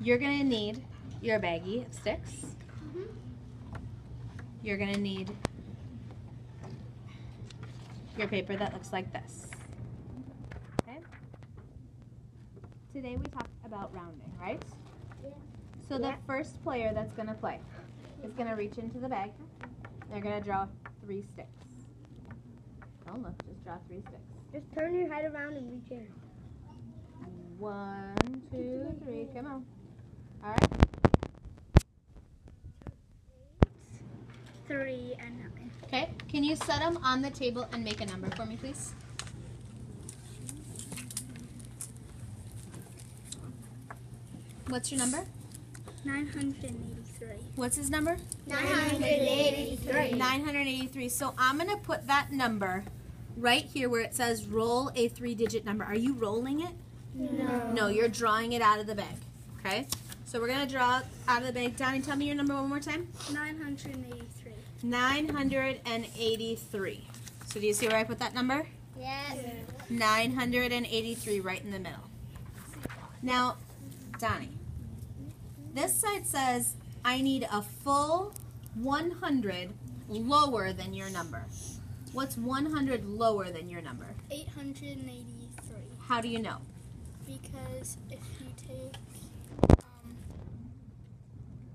You're going to need your baggie of sticks. You're going to need your paper that looks like this. Okay? Today we talked about rounding, right? Yeah. So the first player that's going to play is going to reach into the bag. They're going to draw 3 sticks. Don't look, just draw 3 sticks. Just turn your head around and reach in. 1, 2, 3, come on. All right. 3 and 9. Okay, can you set them on the table and make a number for me, please? What's your number? 983. What's his number? 983. 983. So I'm going to put that number right here where it says roll a 3-digit number. Are you rolling it? No. No, you're drawing it out of the bag. Okay? So we're going to draw out of the bag. Donnie, tell me your number one more time. 983. 983. So do you see where I put that number? Yes. 983 right in the middle. Now, Donnie, this side says I need a full 100 lower than your number. What's 100 lower than your number? 883. How do you know? Because if you take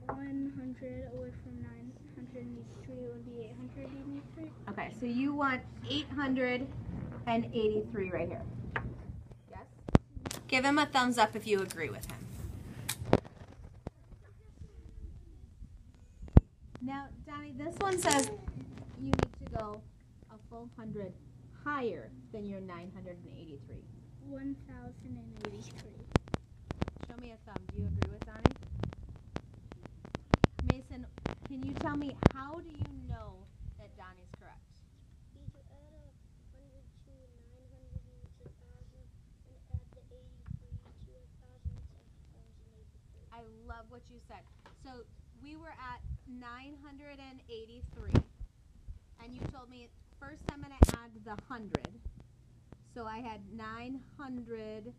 100 away from 983, it would be 883. Okay, so you want 883 right here. Yes? Give him a thumbs up if you agree with him. Now, Donnie, this one says you need to go a full 100 higher than your 983. 1083. Show me a thumb. Do you agree with Donnie? Mason, can you tell me how do you know that Donnie's correct? You add up 100 to 900 to 1,000 and add the 83 to 1,000 to 1,083. I love what you said. So we were at 983, and you told me first I'm going to add the 100. So I had 900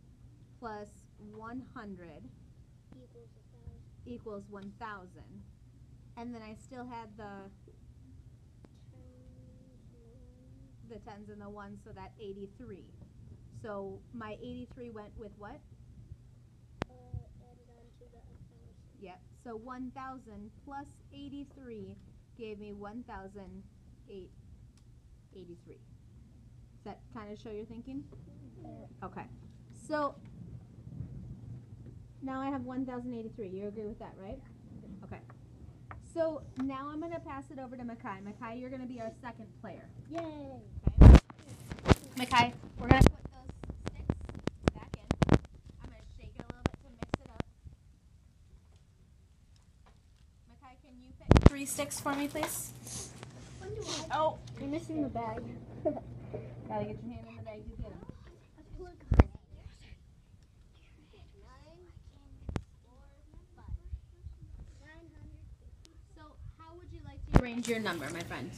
plus 100 equals 1,000. And then I still had the tens and the ones, so that 83. So my 83 went with what? Added on to the 1,000. Yep. So 1,000 plus 83 gave me 1,083. Does that kind of show your thinking? Okay. So now I have 1,083. You agree with that, right? Okay. So now I'm going to pass it over to Makai. Makai, you're going to be our second player. Yay! Okay. Makai, we're going to put those sticks back in. I'm going to shake it a little bit to mix it up. Makai, can you pick 3 sticks for me, please? Oh, you're missing the bag. Gotta get your hand in the bag to get them. So, how would you like to arrange your number, my friend?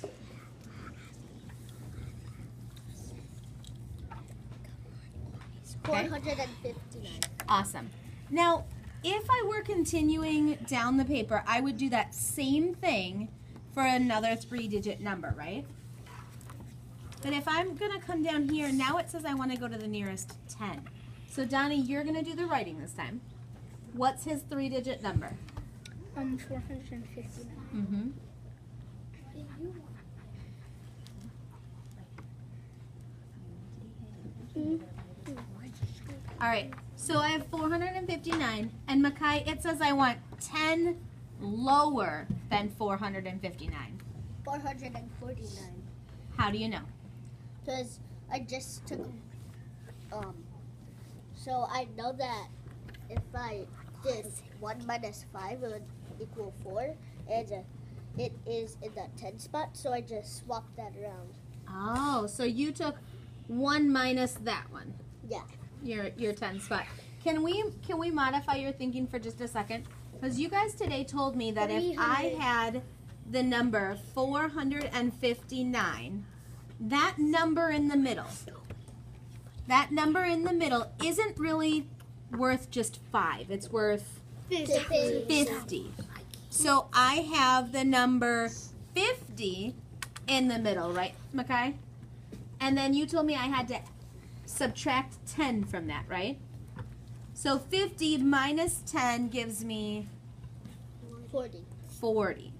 Okay. 459. Awesome. Now, if I were continuing down the paper, I would do that same thing for another 3-digit number, right? But if I'm going to come down here, now it says I want to go to the nearest 10. So, Donnie, you're going to do the writing this time. What's his 3-digit number? 459. Mm-hmm. All right, so I have 459, and Makai, it says I want 10 lower than 459. 449. How do you know? Because I just took, so I know that if I did 1 minus 5, it would equal 4, and it is in that 10 spot, so I just swapped that around. Oh, so you took 1 minus that one. Yeah. Your 10 spot. Can we modify your thinking for just a second? Because you guys today told me that if I had the number 459, that number in the middle isn't really worth just 5. It's worth 50. So I have the number 50 in the middle, right, Makai? And then you told me I had to subtract 10 from that, right? So 50 minus 10 gives me 40.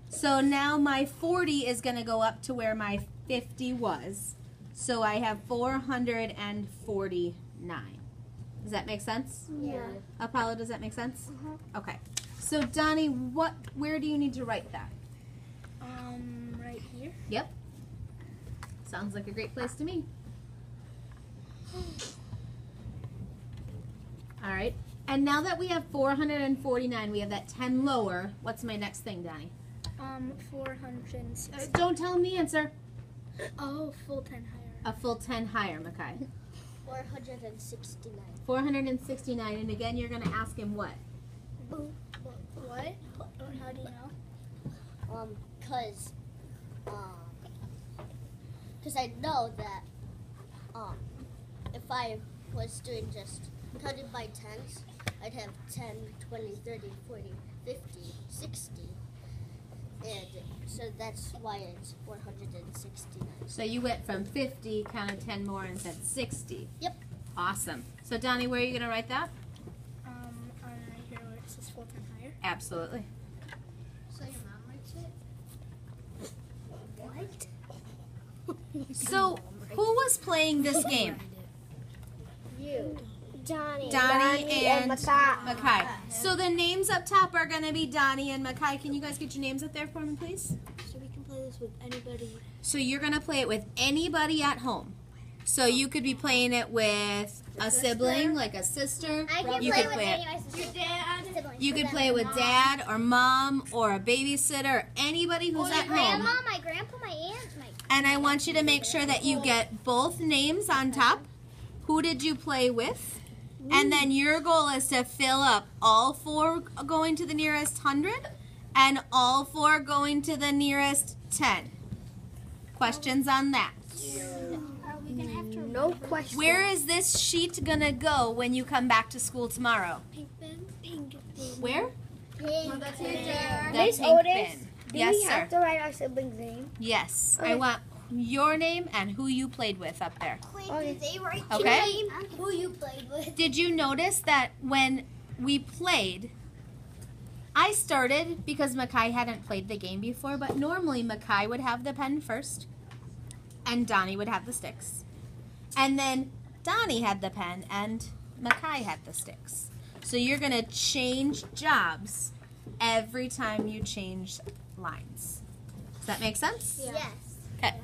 So now my 40 is going to go up to where my 50 was. So I have 449. Does that make sense? Yeah. Apollo, does that make sense? Okay. So Donnie, where do you need to write that? Right here. Yep. Sounds like a great place to me. All right. And now that we have 449, we have that 10 lower. What's my next thing, Donnie? 460. Don't tell him the answer. Oh, full 10 higher. A full 10 higher, Makai. 469. 469. And again, you're going to ask him what? What? How do you know? Cause I know that if I was doing just counting by tens, I'd have 10, 20, 30, 40, 50, 60. And so that's why it's 469. So you went from 50, counted 10 more, and said 60. Yep. Awesome. So Donnie, where are you going to write that? Right here where it says full 10 higher. Absolutely. So your mom writes it? What? So who was playing this game? You. Donnie and Makai. So the names up top are going to be Donnie and Makai. Can you guys get your names up there for me, please? So we can play this with anybody. So you're going to play it with anybody at home. So you could be playing it with a sibling, like a sister. I can You play could with play it. any of my sisters. Your dad. Siblings. You could play it with dad or mom or a babysitter or anybody who's at home. My grandpa, my aunt, my. And I want you to make sure that you get both names on top. Who did you play with? And then your goal is to fill up all 4 going to the nearest 100 and all 4 going to the nearest 10. Questions on that? Are we going to have to No question. Where is this sheet going to go when you come back to school tomorrow? pink bin? Pink bin. Where? Pink. The Miss pink Otis, bin. Do Yes, we sir. have to write our sibling's name? Yes. I Okay. want your name and who you played with up there. Okay. They write Okay. your name, who you played with. Did you notice that when we played, I started because Makai hadn't played the game before, but normally Makai would have the pen first and Donnie would have the sticks. And then Donnie had the pen and Makai had the sticks. So you're going to change jobs every time you change lines. Does that make sense? Yes. Okay.